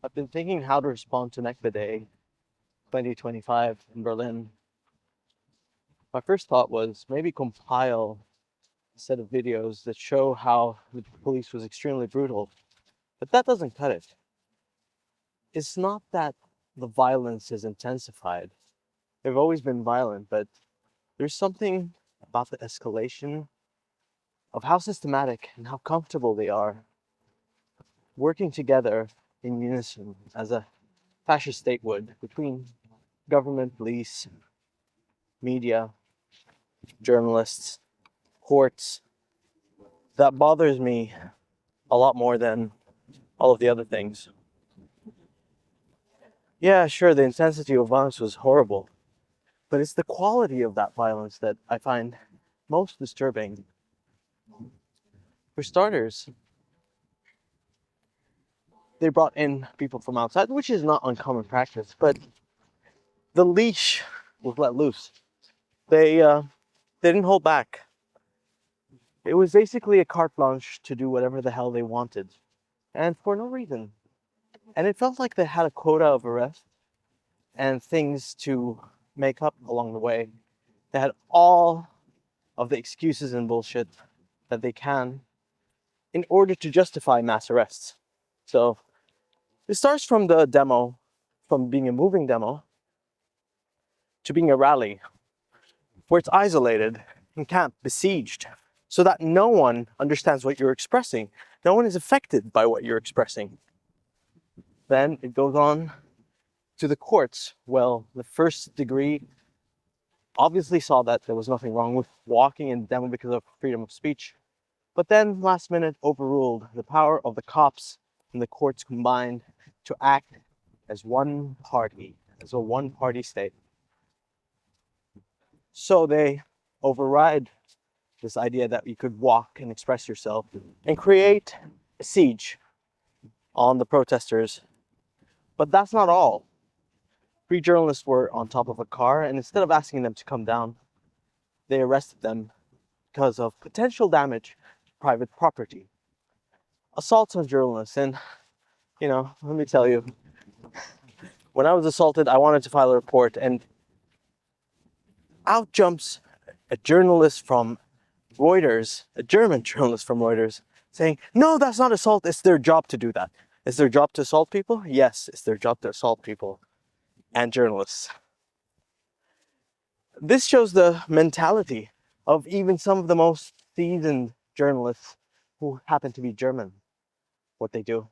I've been thinking how to respond to Nakba Day 2025 in Berlin. My first thought was maybe compile a set of videos that show how the police was extremely brutal. But that doesn't cut it. It's not that the violence has intensified. They've always been violent, but there's something about the escalation of how systematic and how comfortable they are working together in unison as a fascist state would between government, police, media, journalists, courts. That bothers me a lot more than all of the other things. Yeah, sure, the intensity of violence was horrible, but it's the quality of that violence that I find most disturbing. For starters, they brought in people from outside, which is not uncommon practice, but the leash was let loose. They didn't hold back. It was basically a carte blanche to do whatever the hell they wanted, and for no reason. And it felt like they had a quota of arrests and things to make up along the way. They had all of the excuses and bullshit that they can in order to justify mass arrests. So it starts from the demo, from being a moving demo to being a rally where it's isolated, encamped, besieged, so that no one understands what you're expressing. No one is affected by what you're expressing. Then it goes on to the courts. Well, the first degree obviously saw that there was nothing wrong with walking in the demo because of freedom of speech, but then last minute overruled the power of the cops and the courts combined to act as one party, as a one-party state. So they override this idea that you could walk and express yourself and create a siege on the protesters. But that's not all. 3 journalists were on top of a car, and instead of asking them to come down, they arrested them because of potential damage to private property. Assaults on journalists, and let me tell you, when I was assaulted, I wanted to file a report, and out jumps a journalist from Reuters, a German journalist from Reuters, saying, no, that's not assault, it's their job to do that. It's their job to assault people? Yes, it's their job to assault people and journalists. This shows the mentality of even some of the most seasoned journalists who happen to be German, what they do.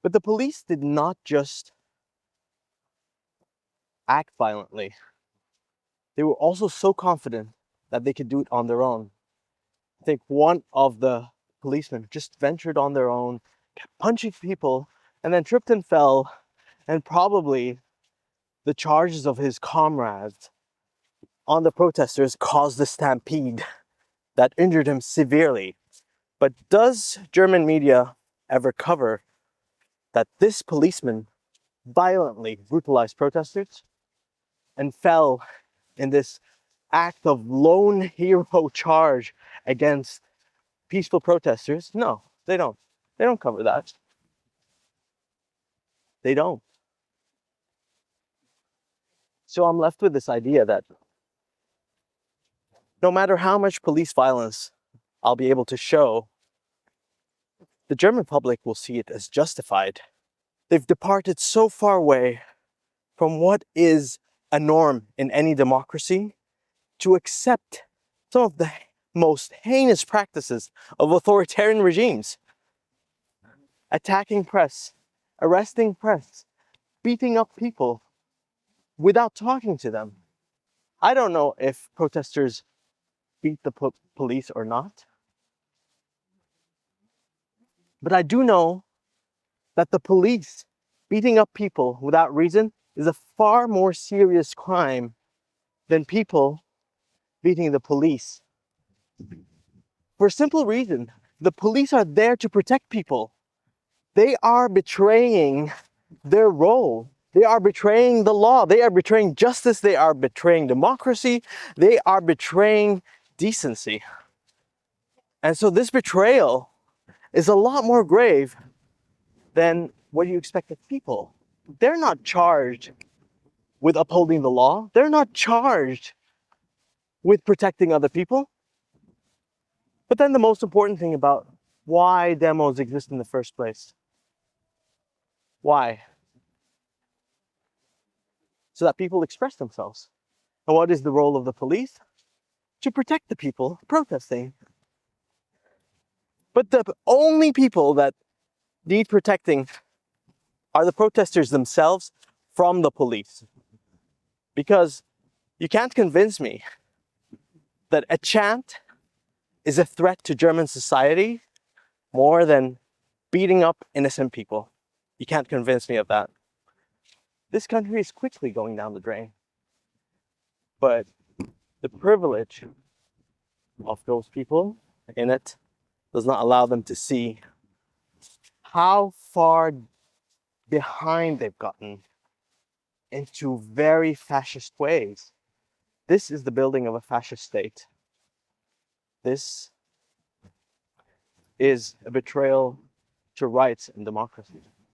But the police did not just act violently. They were also so confident that they could do it on their own. I think one of the policemen just ventured on their own, kept punching people, and then tripped and fell, and probably the charges of his comrades on the protesters caused the stampede that injured him severely. But does German media ever cover that this policeman violently brutalized protesters and fell in this act of lone hero charge against peaceful protesters? No, they don't. They don't cover that. They don't. So I'm left with this idea that no matter how much police violence I'll be able to show, the German public will see it as justified. They've departed so far away from what is a norm in any democracy to accept some of the most heinous practices of authoritarian regimes. Attacking press, arresting press, beating up people without talking to them. I don't know if protesters beat the police or not, but I do know that the police beating up people without reason is a far more serious crime than people beating the police. For a simple reason, the police are there to protect people. They are betraying their role. They are betraying the law. They are betraying justice. They are betraying democracy. They are betraying decency. And so this betrayal is a lot more grave than what you expect of people. They're not charged with upholding the law. They're not charged with protecting other people. But then the most important thing about why demos exist in the first place. Why? So that people express themselves. And what is the role of the police? To protect the people protesting. But the only people that need protecting are the protesters themselves from the police. Because you can't convince me that a chant is a threat to German society more than beating up innocent people. You can't convince me of that. This country is quickly going down the drain. But the privilege of those people in it does not allow them to see how far behind they've gotten into very fascist ways. This is the building of a fascist state. This is a betrayal to rights and democracy.